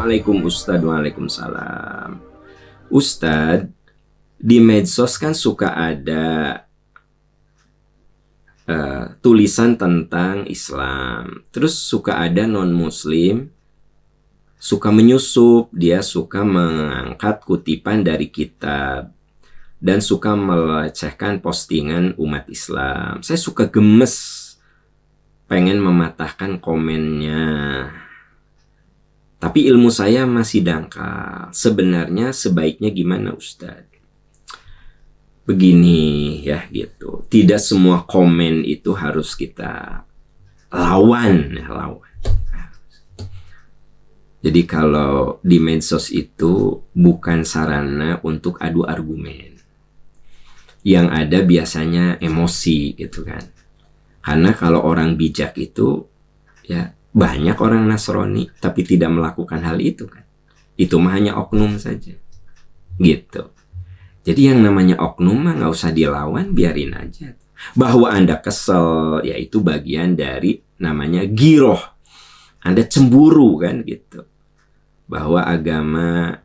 Assalamualaikum Ustadz. Waalaikumsalam. Ustadz, di medsos kan suka ada tulisan tentang Islam. Terus suka ada non-muslim suka menyusup, dia suka mengangkat kutipan dari kitab dan suka melecehkan postingan umat Islam. Saya suka gemes, pengen mematahkan komennya. Tapi ilmu saya masih dangkal. Sebenarnya sebaiknya gimana Ustadz? Begini ya gitu. Tidak semua komen itu harus kita lawan. Jadi kalau di medsos itu bukan sarana untuk adu argumen. Yang ada biasanya emosi gitu kan. Karena kalau orang bijak itu ya banyak orang Nasrani tapi tidak melakukan hal itu kan. Itu mah hanya oknum saja. Gitu. Jadi yang namanya oknum mah nggak usah dilawan, biarin aja. Bahwa Anda kesel, ya itu bagian dari namanya giroh. Anda cemburu kan gitu. Bahwa agama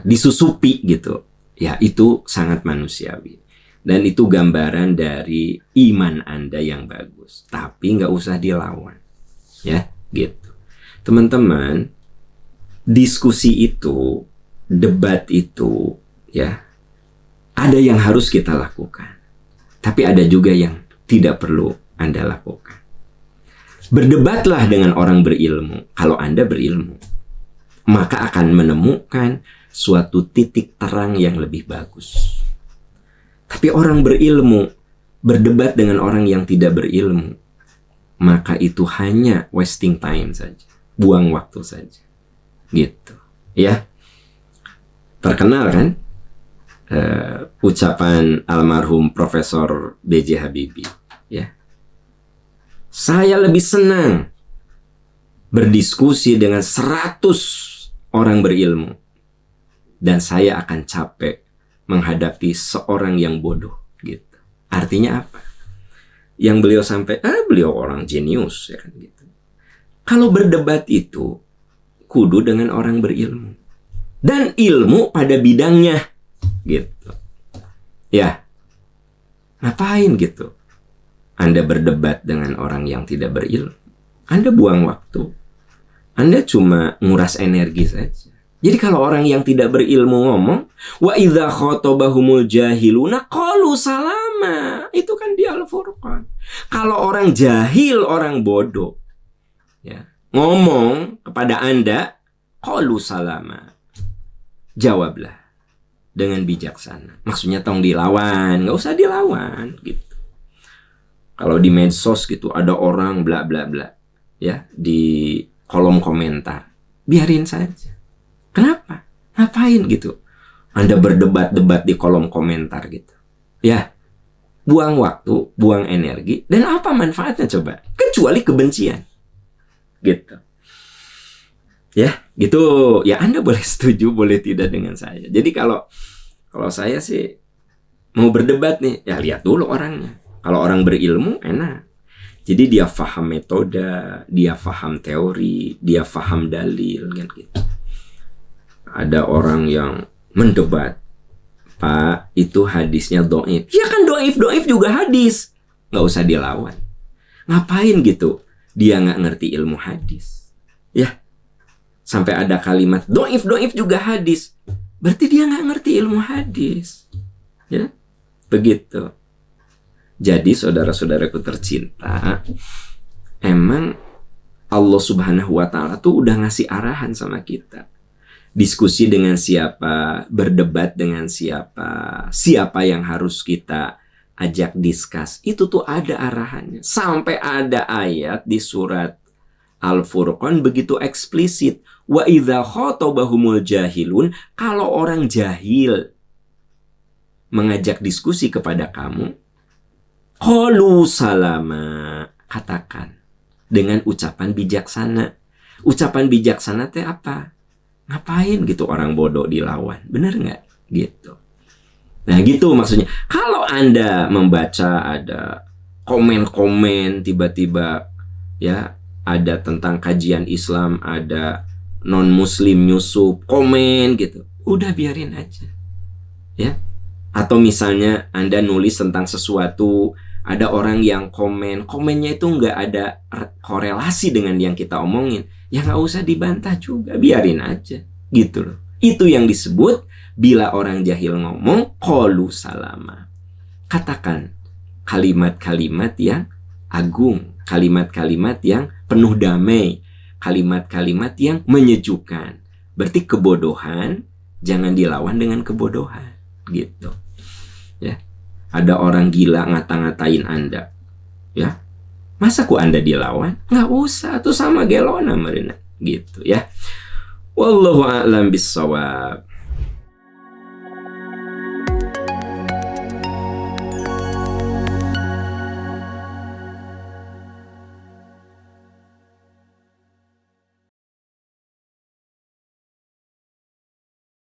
disusupi gitu. Ya itu sangat manusiawi. Dan itu gambaran dari iman Anda yang bagus. Tapi nggak usah dilawan. Ya gitu. Teman-teman, diskusi itu, debat itu, ya ada yang harus kita lakukan. Tapi ada juga yang tidak perlu Anda lakukan. Berdebatlah dengan orang berilmu. Kalau Anda berilmu, maka akan menemukan suatu titik terang yang lebih bagus. Tapi orang berilmu berdebat dengan orang yang tidak berilmu, maka itu hanya wasting time saja, buang waktu saja. Gitu. Ya. Terkenal kan ucapan almarhum Profesor B.J. Habibie, ya. Saya lebih senang berdiskusi dengan 100 orang berilmu dan saya akan capek menghadapi seorang yang bodoh gitu. Artinya apa? Yang beliau sampai beliau orang jenius ya kan gitu. Kalau berdebat itu kudu dengan orang berilmu dan ilmu pada bidangnya gitu. Ya. Ngapain gitu? Anda berdebat dengan orang yang tidak berilmu. Anda buang waktu. Anda cuma nguras energi saja. Jadi kalau orang yang tidak berilmu ngomong, wa idza khotabahumul jahiluna qalu salama. Itu kan di Al-Furqan. Kalau orang jahil, orang bodoh, ya, ngomong kepada Anda, qalu salama. Jawablah dengan bijaksana. Maksudnya tong dilawan, nggak usah dilawan gitu. Kalau di medsos gitu ada orang bla bla bla, ya, di kolom komentar, biarin saja. Kenapa? Ngapain gitu? Anda berdebat-debat di kolom komentar gitu. Ya, buang waktu, buang energi, dan apa manfaatnya coba? Kecuali kebencian. Gitu. Ya, gitu. Ya Anda boleh setuju, boleh tidak dengan saya. Jadi kalau saya sih mau berdebat nih, ya lihat dulu orangnya. Kalau orang berilmu enak. Jadi dia faham metode, dia faham teori, dia faham dalil kan gitu. Ada orang yang mendebat, Pak, itu hadisnya doif. Ya kan doif juga hadis. Nggak usah dilawan. Ngapain gitu? Dia nggak ngerti ilmu hadis. Ya. Sampai ada kalimat doif juga hadis. Berarti dia nggak ngerti ilmu hadis. Ya. Begitu. Jadi saudara-saudaraku tercinta, emang Allah Subhanahu wa Ta'ala tuh udah ngasih arahan sama kita. Diskusi dengan siapa, berdebat dengan siapa, siapa yang harus kita ajak diskus. Itu tuh ada arahannya. Sampai ada ayat di surat Al-Furqan begitu eksplisit. Wa idza khotabahumul jahilun, kalau orang jahil mengajak diskusi kepada kamu, qalu salama, katakan dengan ucapan bijaksana. Ucapan bijaksana teh apa? Ngapain gitu orang bodoh dilawan? Bener nggak? Gitu. Nah gitu maksudnya. Kalau Anda membaca ada komen-komen tiba-tiba ya ada tentang kajian Islam, ada non-muslim nyusup, komen gitu. Udah biarin aja. Ya. Atau misalnya Anda nulis tentang sesuatu, ada orang yang komennya itu nggak ada korelasi dengan yang kita omongin. Ya nggak usah dibantah juga, biarin aja. Gitu loh. Itu yang disebut bila orang jahil ngomong, qalu salama. Katakan kalimat-kalimat yang agung, kalimat-kalimat yang penuh damai, kalimat-kalimat yang menyejukkan. Berarti kebodohan jangan dilawan dengan kebodohan, gitu. Ya. Ada orang gila ngata-ngatain Anda. Ya. Masa ku Anda dilawan? Nggak usah, tuh sama gelona merena, gitu ya. Wallahu a'lam bissawab.